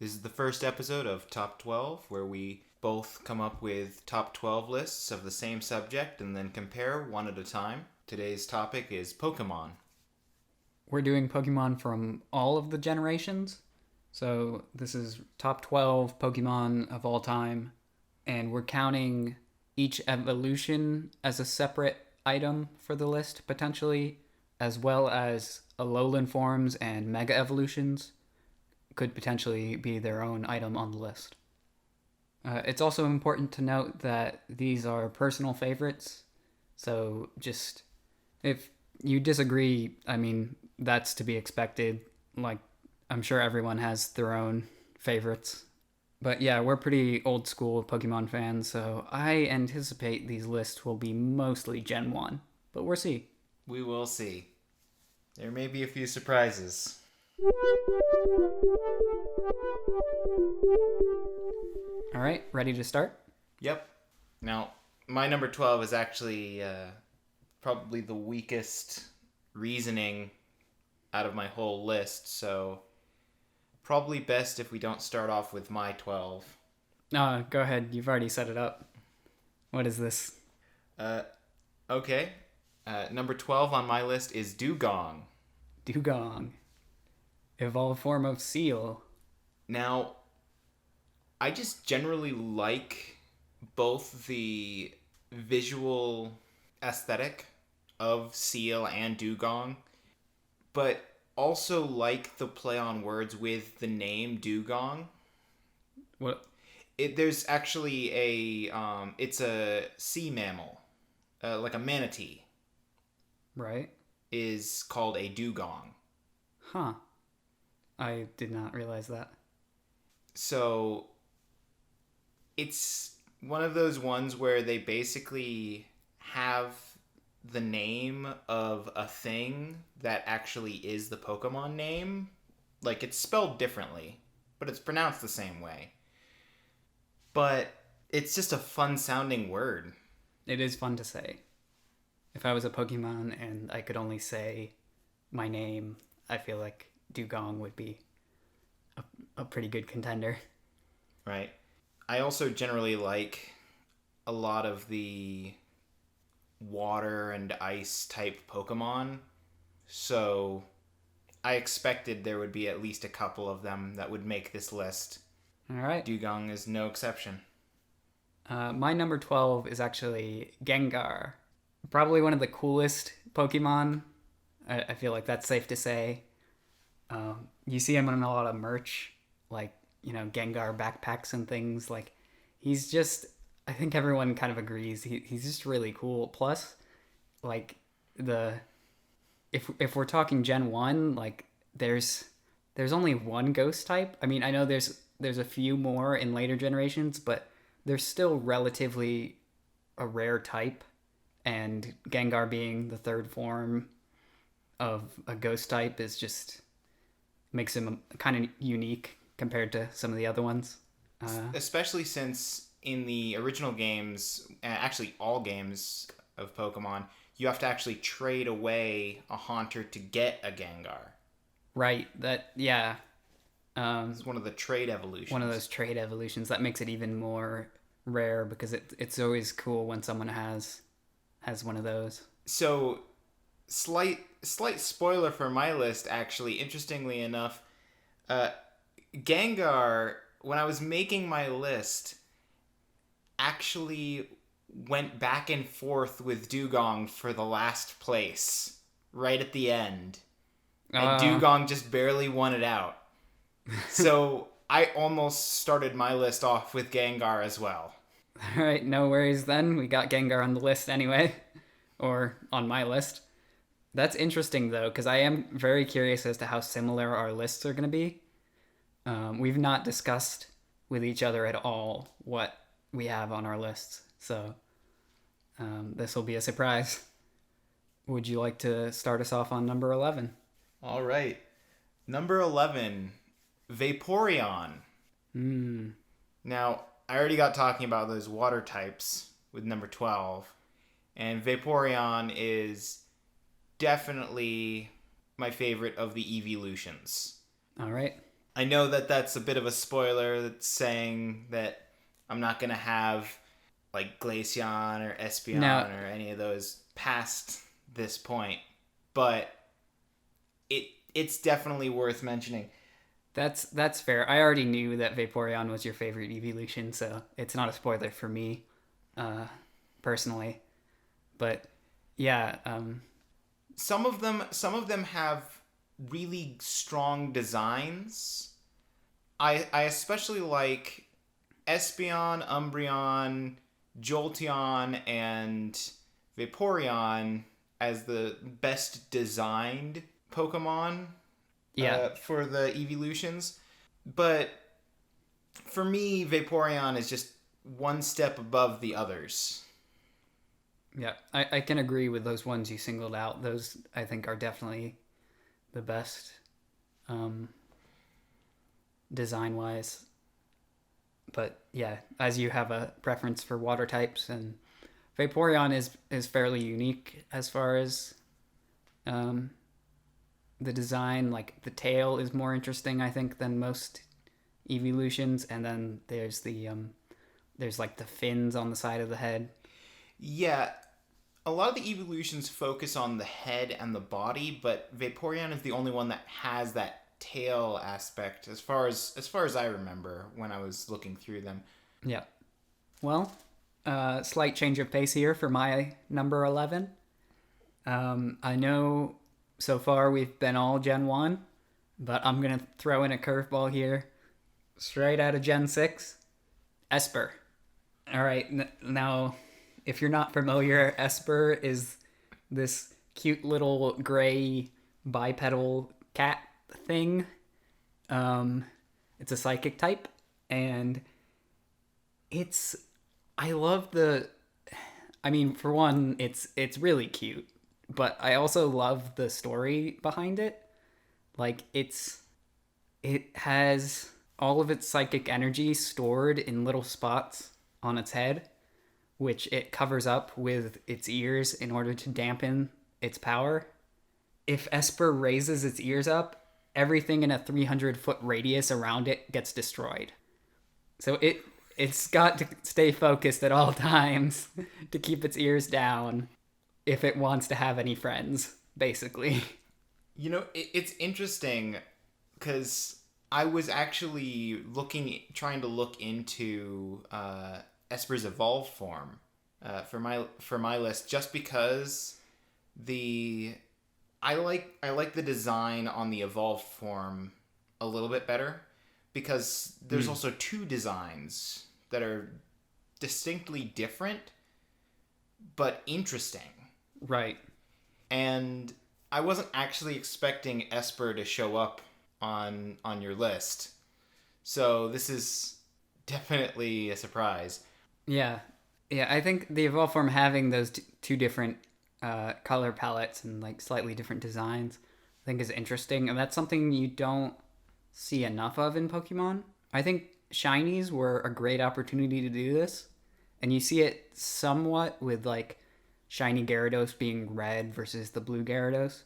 This is the first episode of Top 12, where we both come up with top 12 lists of the same subject and then compare one at a time. Today's topic is Pokémon. We're doing Pokemon from all of the generations. So this is top 12 Pokemon of all time. And we're counting each evolution as a separate item for the list, potentially, as well as Alolan forms and Mega Evolutions could potentially be their own item on the list. It's also important to note that these are personal favorites. So just, if you disagree, that's to be expected. Like, I'm sure everyone has their own favorites. But yeah, we're pretty old school Pokemon fans, so I anticipate these lists will be mostly Gen 1. But we'll see. We will see. There may be a few surprises. All right, ready to start? Yep. Now, my number 12 is actually probably the weakest reasoning out of my whole list, so probably best if we don't start off with my 12. Go ahead. You've already set it up. What is this? Okay. Number 12 on my list is Dugong. Dugong. Evolved form of seal. Now, I just generally like both the visual aesthetic of Seal and Dugong, but also like the play on words with the name Dugong. What? There's actually it's a sea mammal, like a manatee. Right. Is called a dugong. Huh. I did not realize that. So, it's one of those ones where they basically have the name of a thing that actually is the Pokemon name. Like, it's spelled differently, but it's pronounced the same way. But it's just a fun-sounding word. It is fun to say. If I was a Pokemon and I could only say my name, I feel like Dugong would be a pretty good contender. Right. I also generally like a lot of the water and ice type Pokemon, so I expected there would be at least a couple of them that would make this list. All right. Dugong is no exception. My number 12 is actually Gengar. Probably one of the coolest Pokemon. I feel like that's safe to say. You see him in a lot of merch, like, Gengar backpacks and things. Like, he's just, I think everyone kind of agrees, he's just really cool. Plus, like, if we're talking Gen 1, like, there's only one ghost type. I mean, I know there's a few more in later generations, but they're still relatively a rare type. And Gengar being the third form of a ghost type is just makes him kind of unique compared to some of the other ones. Especially since in the original games, actually all games of Pokemon, you have to actually trade away a Haunter to get a Gengar. Right, yeah. It's one of the trade evolutions. One of those trade evolutions that makes it even more rare because it's always cool when someone has one of those. So, slight spoiler for my list, actually. Interestingly enough, Gengar, when I was making my list, actually went back and forth with Dugong for the last place, right at the end. And Dugong just barely won it out. So, I almost started my list off with Gengar as well. All right, no worries then. We got Gengar on the list anyway, or on my list. That's interesting, though, because I am very curious as to how similar our lists are going to be. We've not discussed with each other at all what we have on our lists, so this will be a surprise. Would you like to start us off on number 11? All right. Number 11, Vaporeon. Now, I already got talking about those water types with number 12, and Vaporeon is definitely my favorite of the evolutions. All right. I know that that's a bit of a spoiler. That's saying that I'm not gonna have like Glaceon or No, Espeon or any of those past this point, but it it's definitely worth mentioning. that's fair. I already knew that Vaporeon was your favorite evolution, so it's not a spoiler for me, uh, personally. But yeah, Some of them have really strong designs. I especially like Espeon, Umbreon, Jolteon, and Vaporeon as the best designed Pokemon yeah, for the evolutions. But for me, Vaporeon is just one step above the others. yeah. I can agree with those ones you singled out. Those I think are definitely the best, um, design wise. But yeah, as you have a preference for water types, and Vaporeon is fairly unique as far as, um, the design. Like the tail is more interesting, I think, than most evolutions, and then there's like the fins on the side of the head. Yeah, a lot of the evolutions focus on the head and the body, but Vaporeon is the only one that has that tail aspect as far as I remember when I was looking through them. Yeah. Well, slight change of pace here for my number 11. I know so far we've been all Gen 1, but I'm going to throw in a curveball here. Straight out of Gen 6, Esper. All right, now, if you're not familiar, Esper is this cute little gray bipedal cat thing. Um, it's a psychic type, and it's I love the I mean, for one, it's really cute, but I also love the story behind it. Like it has all of its psychic energy stored in little spots on its head, which it covers up with its ears in order to dampen its power. If Esper raises its ears up, everything in a 300-foot radius around it gets destroyed. So it's got to stay focused at all times to keep its ears down if it wants to have any friends, basically. It's interesting because I was actually trying to look into Esper's evolved form for my list, just because the I like the design on the evolved form a little bit better, because there's also two designs that are distinctly different but interesting. Right. And I wasn't actually expecting Esper to show up on your list. So this is definitely a surprise. Yeah. Yeah, I think the evolved form having those two different, color palettes and like slightly different designs, I think is interesting, and that's something you don't see enough of in Pokemon. I think shinies were a great opportunity to do this, and you see it somewhat with like shiny Gyarados being red versus the blue Gyarados.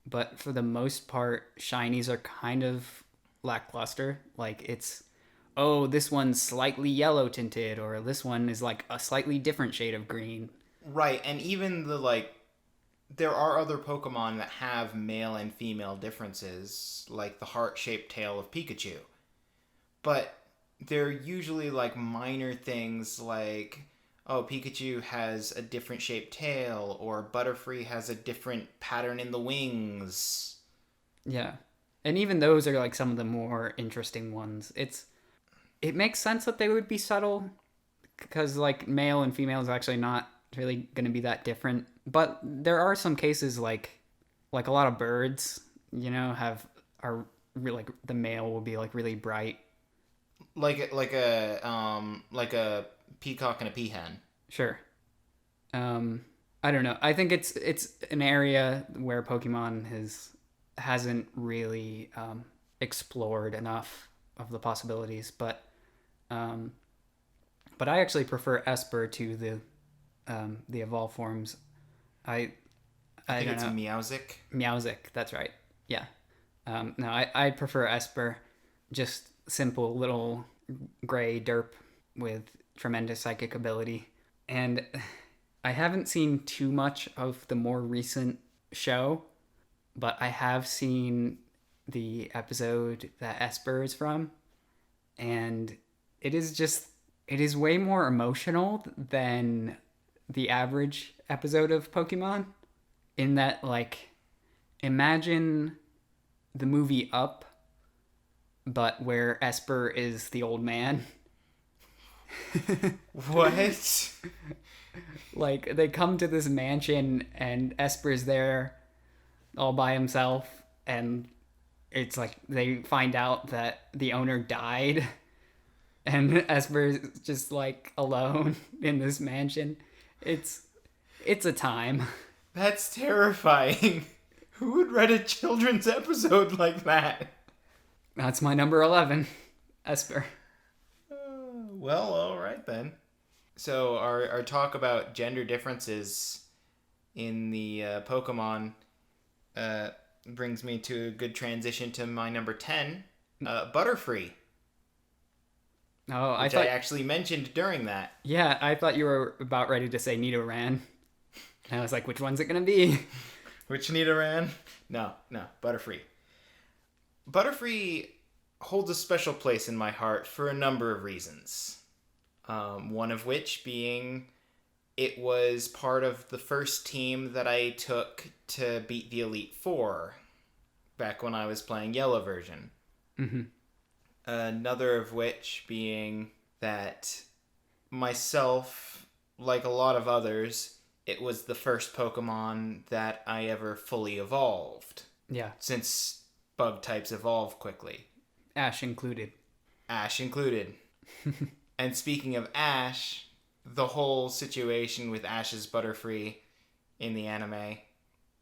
But for the most part, shinies are kind of lackluster. Like it's, oh, this one's slightly yellow tinted, or this one is like a slightly different shade of green. Right, and even there are other Pokemon that have male and female differences, like the heart-shaped tail of Pikachu. But they're usually like minor things, like, oh, Pikachu has a different shaped tail, or Butterfree has a different pattern in the wings. Yeah. And even those are like some of the more interesting ones. It makes sense that they would be subtle because like male and female is actually not really going to be that different. But there are some cases like a lot of birds, have are really like the male will be like really bright. Like a peacock and a peahen. Sure. I don't know. I think it's an area where Pokemon hasn't really, explored enough of the possibilities, um, but I actually prefer Esper to the evolved forms. I I I think don't it's know. Meowstic. Meowstic, that's right. Yeah. No, I prefer Esper. just simple little gray derp with tremendous psychic ability. And I haven't seen too much of the more recent show, but I have seen the episode that Esper is from, and it is way more emotional than the average episode of Pokemon, in that, like, imagine the movie Up, but where Esper is the old man. What? Like, they come to this mansion and Esper's there all by himself, and it's like they find out that the owner died and Esper's just like alone in this mansion. It's a time. That's terrifying. Who would write a children's episode like that? That's my number 11, Esper. Well, all right then. So our talk about gender differences in the Pokemon brings me to a good transition to my number 10, Butterfree. Oh, I actually mentioned during that. Yeah, I thought you were about ready to say Nidoran. And I was like, which one's it gonna be? Which Nidoran? No, Butterfree. Butterfree holds a special place in my heart for a number of reasons. One of which being it was part of the first team that I took to beat the Elite Four back when I was playing Yellow version. Mm-hmm. Another of which being that myself, like a lot of others, it was the first Pokemon that I ever fully evolved. Yeah. Since bug types evolve quickly. Ash included. And speaking of Ash, the whole situation with Ash's Butterfree in the anime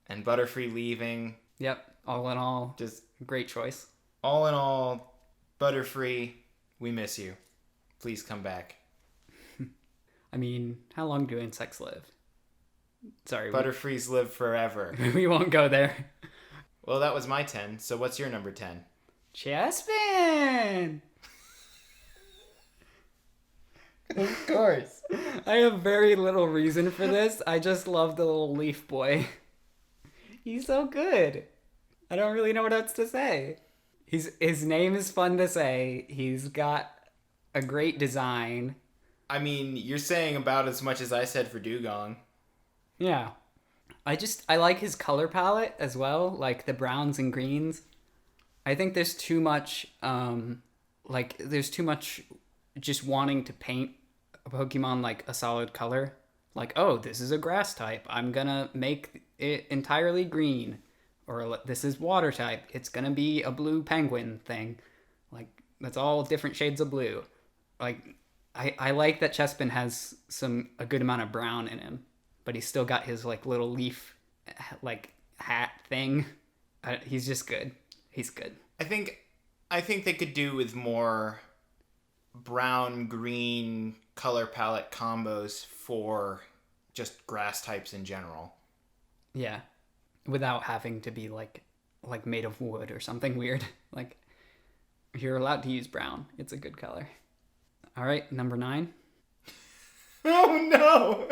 and Butterfree leaving. Yep. All in all, Just great choice. all in all, Butterfree, we miss you. Please come back. I mean, how long do insects live? Sorry. Butterfrees live forever. We won't go there. Well, that was my 10. So what's your number 10? Chespin! Of course. I have very little reason for this. I just love the little leaf boy. He's so good. I don't really know what else to say. His name is fun to say. He's got a great design. I mean, you're saying about as much as I said for Dugong. Yeah. I like his color palette as well, like the browns and greens. I think there's too much just wanting to paint a Pokemon like a solid color. Like, oh, this is a grass type. I'm gonna make it entirely green. Or this is water type. It's gonna be a blue penguin thing. Like, that's all different shades of blue. Like, I like that Chespin has a good amount of brown in him, but he's still got his like little leaf like hat thing. He's just good. He's good. I think they could do with more brown green color palette combos for just grass types in general. Yeah. Without having to be like made of wood or something weird. Like, you're allowed to use brown. It's a good color. All right, number 9. Oh no!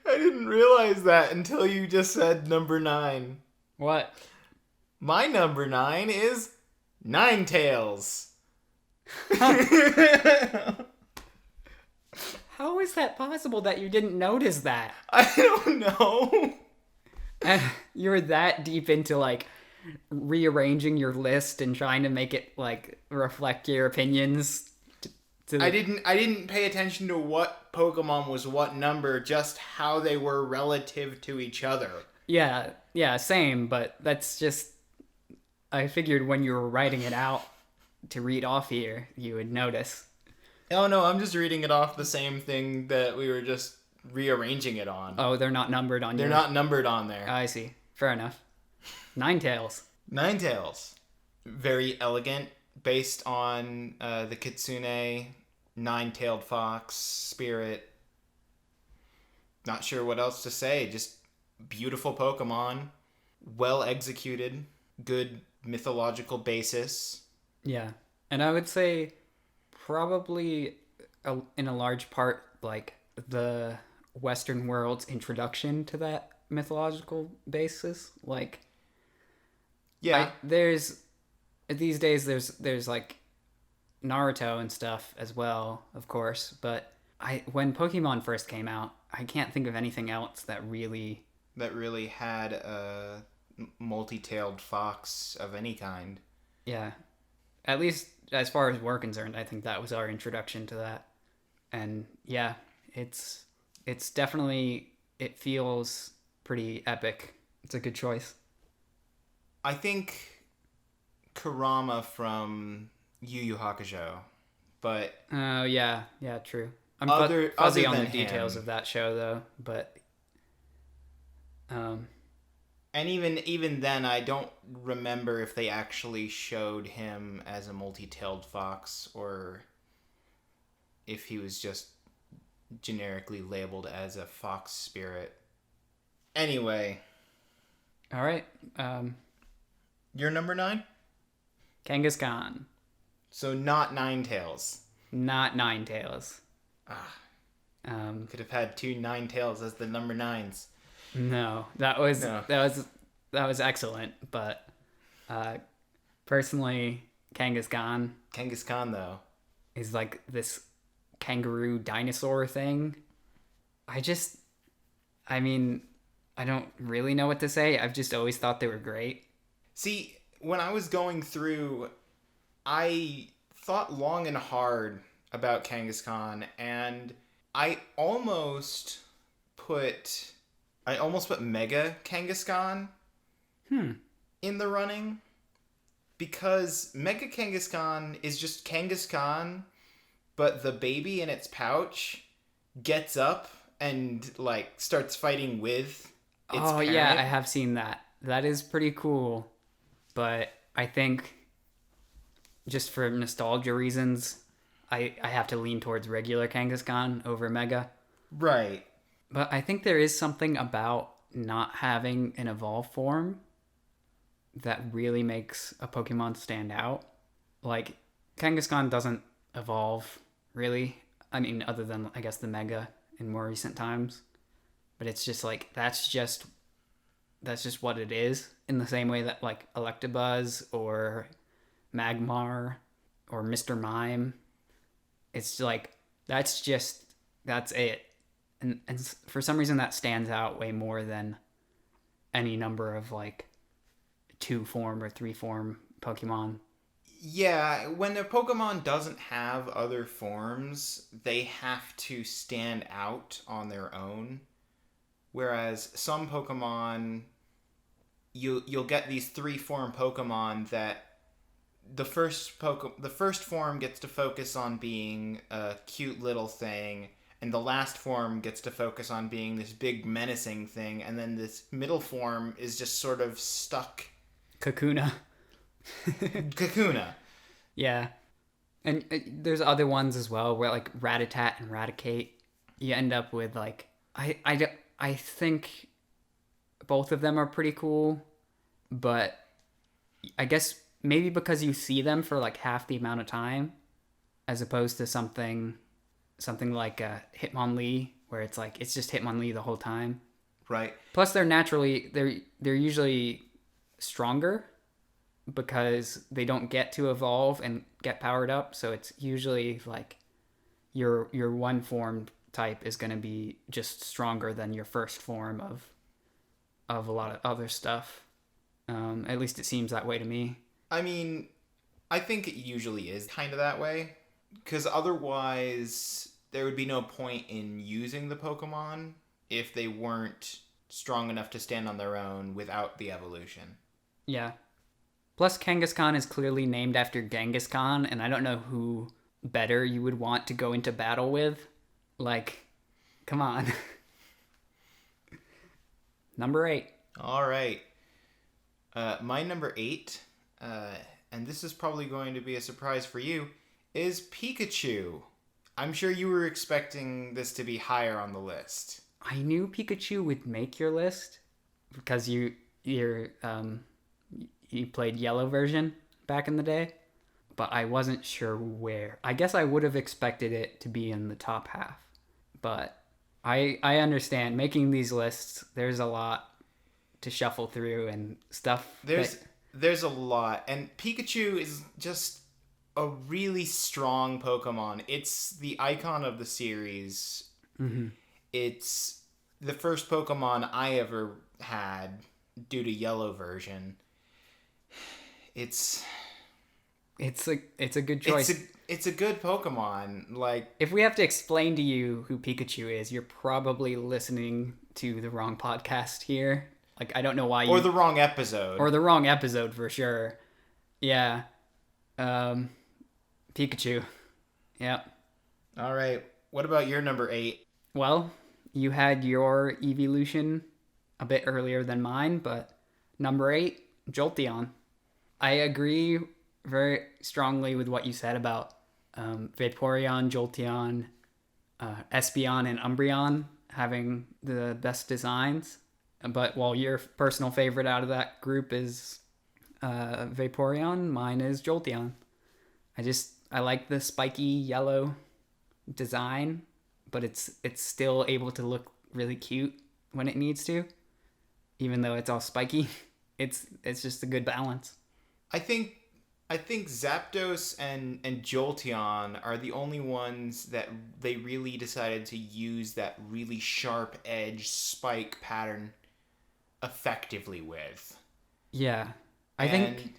I didn't realize that until you just said number 9. What? My number 9 is Ninetales. How is that possible that you didn't notice that? I don't know. You were that deep into like rearranging your list and trying to make it like reflect your opinions. I didn't pay attention to what Pokemon was what number, just how they were relative to each other. Yeah, same, but that's just... I figured when you were writing it out to read off here, you would notice. Oh no, I'm just reading it off the same thing that we were just rearranging it on. Oh, they're not numbered on They're not numbered on there. I see. Fair enough. Ninetales. Ninetales. Very elegant, based on the Kitsune, nine-tailed fox, spirit. Not sure what else to say. Just beautiful Pokemon. Well executed. good mythological basis. Yeah. And I would say probably in a large part, like the Western world's introduction to that mythological basis. Like, Yeah. there's these days there's like Naruto and stuff as well, of course, but when Pokemon first came out, I can't think of anything else that really had a multi-tailed fox of any kind. yeah, at least as far as we're concerned, I think that was our introduction to that. And yeah, it's definitely it feels pretty epic. It's a good choice. I think Kurama from Yu Yu Hakusho, but Oh yeah, yeah, true. I'm other fuzzy on the than details him, of that show though, but um, and even then, I don't remember if they actually showed him as a multi-tailed fox or if he was just generically labeled as a fox spirit. Anyway, all right, you're number 9, Kangaskhan, so not Ninetales. not Ninetales. Ah, Um, could have had 2 Ninetales as the number 9s. no, that was No. that was excellent, but uh, personally, Kangaskhan Kangaskhan though. is like this kangaroo dinosaur thing. I mean, I don't really know what to say. I've just always thought they were great. See, when I was going through, I thought long and hard about Kangaskhan, and I almost put Mega Kangaskhan in the running because Mega Kangaskhan is just Kangaskhan, but the baby in its pouch gets up and like starts fighting with its Oh parent. yeah, I have seen that. That is pretty cool, but I think just for nostalgia reasons, I have to lean towards regular Kangaskhan over Mega. Right. But I think there is something about not having an evolved form that really makes a Pokemon stand out. Like, Kangaskhan doesn't evolve, really. I mean, other than, I guess, the Mega in more recent times. But it's just like, that's just what it is. In the same way that, like, Electabuzz or Magmar or Mr. Mime, it's like, that's it. And for some reason that stands out way more than any number of like 2 form or 3 form Pokemon. Yeah, when a Pokemon doesn't have other forms, they have to stand out on their own. Whereas some Pokemon, you'll get these 3 form Pokemon that the first form gets to focus on being a cute little thing, and the last form gets to focus on being this big menacing thing, and then this middle form is just sort of stuck. Kakuna. Kakuna. Yeah. And there's other ones as well where like Rattata and Raticate, you end up with like I think both of them are pretty cool, but I guess maybe because you see them for like half the amount of time as opposed to something like Hitmonlee where it's like it's just Hitmonlee the whole time. Right. Plus they're usually stronger because they don't get to evolve and get powered up, so it's usually like your one form type is going to be just stronger than your first form of a lot of other stuff. At least it seems that way to me. I mean, I think it usually is kind of that way, because otherwise there would be no point in using the Pokemon if they weren't strong enough to stand on their own without the evolution. Yeah. Plus, Kangaskhan is clearly named after Genghis Khan, and I don't know who better you would want to go into battle with. Like, come on. Number 8. All right. My number 8, and this is probably going to be a surprise for you, is Pikachu. I'm sure you were expecting this to be higher on the list. I knew Pikachu would make your list because you're you played yellow version back in the day, but I wasn't sure where. I guess I would have expected it to be in the top half, but I understand making these lists. There's a lot to shuffle through and stuff that There's a lot, and Pikachu is just a really strong Pokemon. It's the icon of the series. It's the first Pokemon I ever had due to yellow version. It's it's a good choice. it's a good Pokemon. Like, If we have to explain to you who Pikachu is, you're probably listening to the wrong podcast here. Like, I don't know why you... or the wrong episode. Or the wrong episode, for sure. Yeah. Pikachu. Yeah. All right. What about your number 8? Well, you had your evolution a bit earlier than mine, but number 8, Jolteon. I agree very strongly with what you said about Vaporeon, Jolteon, Espeon, and Umbreon having the best designs. But while your personal favorite out of that group is Vaporeon, mine is Jolteon. I like the spiky yellow design, but it's still able to look really cute when it needs to, even though it's all spiky. It's just a good balance. I think Zapdos and Jolteon are the only ones that they really decided to use that really sharp edge spike pattern effectively with. Yeah. I think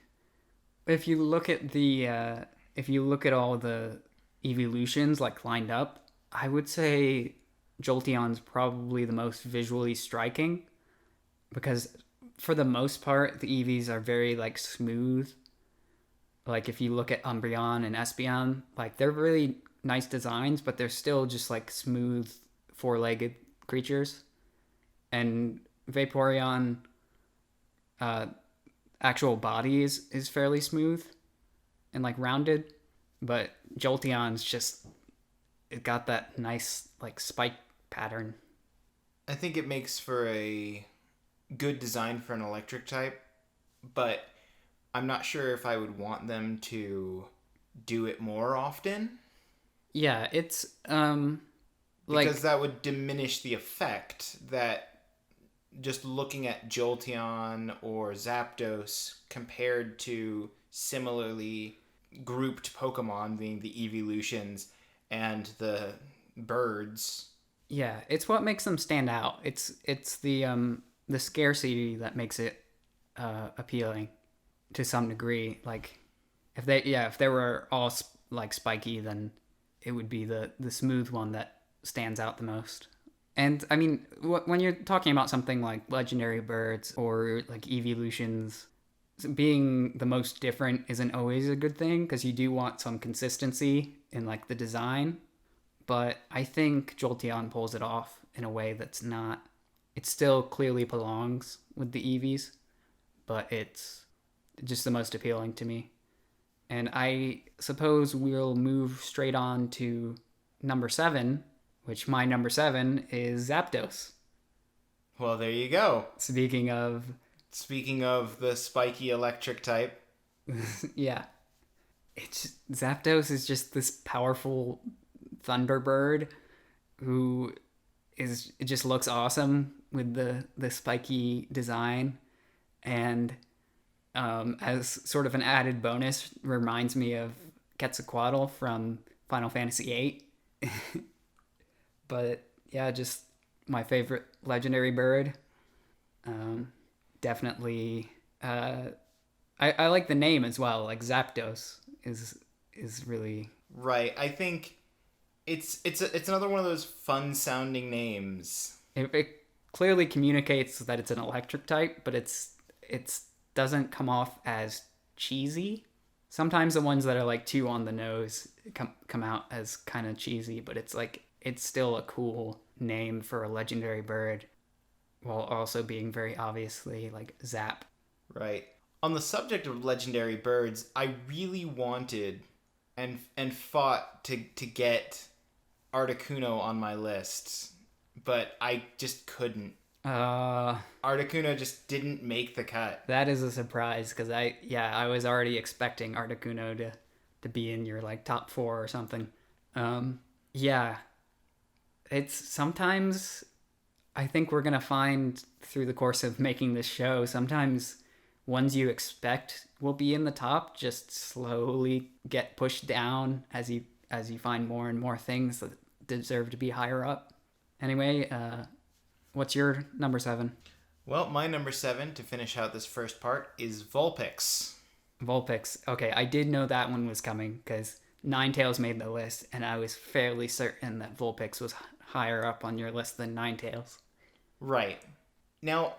if you look at all the evolutions like lined up, I would say Jolteon's probably the most visually striking, because for the most part the EVs are very like smooth. Like if you look at Umbreon and Espeon, like they're really nice designs, but they're still just like smooth four-legged creatures. And Vaporeon actual body is fairly smooth and like rounded, but Jolteon's just, it got that nice like spike pattern. I think it makes for a good design for an electric type, but I'm not sure if I would want them to do it more often. Yeah, it's because that would diminish the effect that just looking at Jolteon or Zapdos compared to similarly grouped Pokemon, being the evolutions and the birds. Yeah, it's what makes them stand out. It's the scarcity that makes it appealing to some degree. Like if they were all like spiky, then it would be the smooth one that stands out the most. And I mean, when you're talking about something like legendary birds or like evolutions, being the most different isn't always a good thing, because you do want some consistency in like the design. But I think Jolteon pulls it off in a way that's not... It still clearly belongs with the Eevees, but it's just the most appealing to me. And I suppose we'll move straight on to number 7, which my number 7 is Zapdos. Well, there you go. Speaking of the spiky electric type. Yeah. Zapdos is just this powerful Thunderbird who it just looks awesome with the spiky design, and as sort of an added bonus, reminds me of Quetzalcoatl from Final Fantasy VIII. But yeah, just my favorite legendary bird. Definitely, I like the name as well. Like Zapdos is really right. I think it's another one of those fun sounding names. It clearly communicates that it's an electric type, but it's doesn't come off as cheesy. Sometimes the ones that are like too on the nose come out as kind of cheesy, but it's still a cool name for a legendary bird, while also being very obviously like Zap. Right. On the subject of legendary birds, I really wanted and fought to get Articuno on my list, but I just couldn't. Uh, Articuno just didn't make the cut. that is a surprise because I was already expecting Articuno to be in your like top four or something. Yeah, it's sometimes I think we're gonna find through the course of making this show, sometimes ones you expect will be in the top just slowly get pushed down as you find more and more things that deserve to be higher up. Anyway, what's your number 7? Well, my number 7 to finish out this first part is Vulpix. Vulpix. Okay, I did know that one was coming because Ninetales made the list, and I was fairly certain that Vulpix was higher up on your list than Ninetales. Right. Now,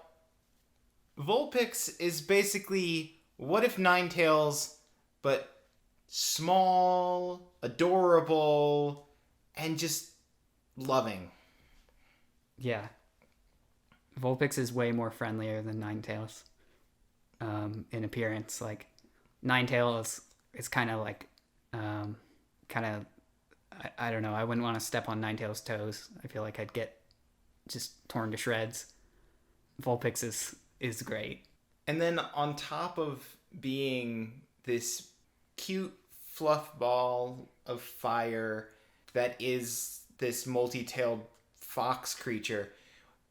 Vulpix is basically what if Ninetales, but small, adorable, and just loving. Yeah, Vulpix is way more friendlier than Ninetales in appearance. Like Ninetales is kind of like, kind of, I don't know. I wouldn't want to step on Ninetales' toes. I feel like I'd get just torn to shreds. Vulpix is great. And then on top of being this cute fluff ball of fire that is this multi-tailed fox creature,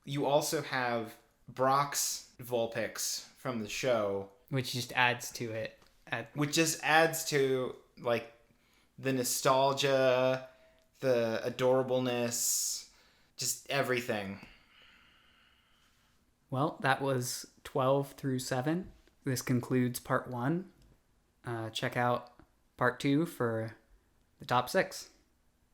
you also have Brock's Vulpix from the show, Which just adds to it. which just adds to like the nostalgia, the adorableness, just everything. Well, that was 12 through 7. This concludes part 1. Check out part 2 for the top 6.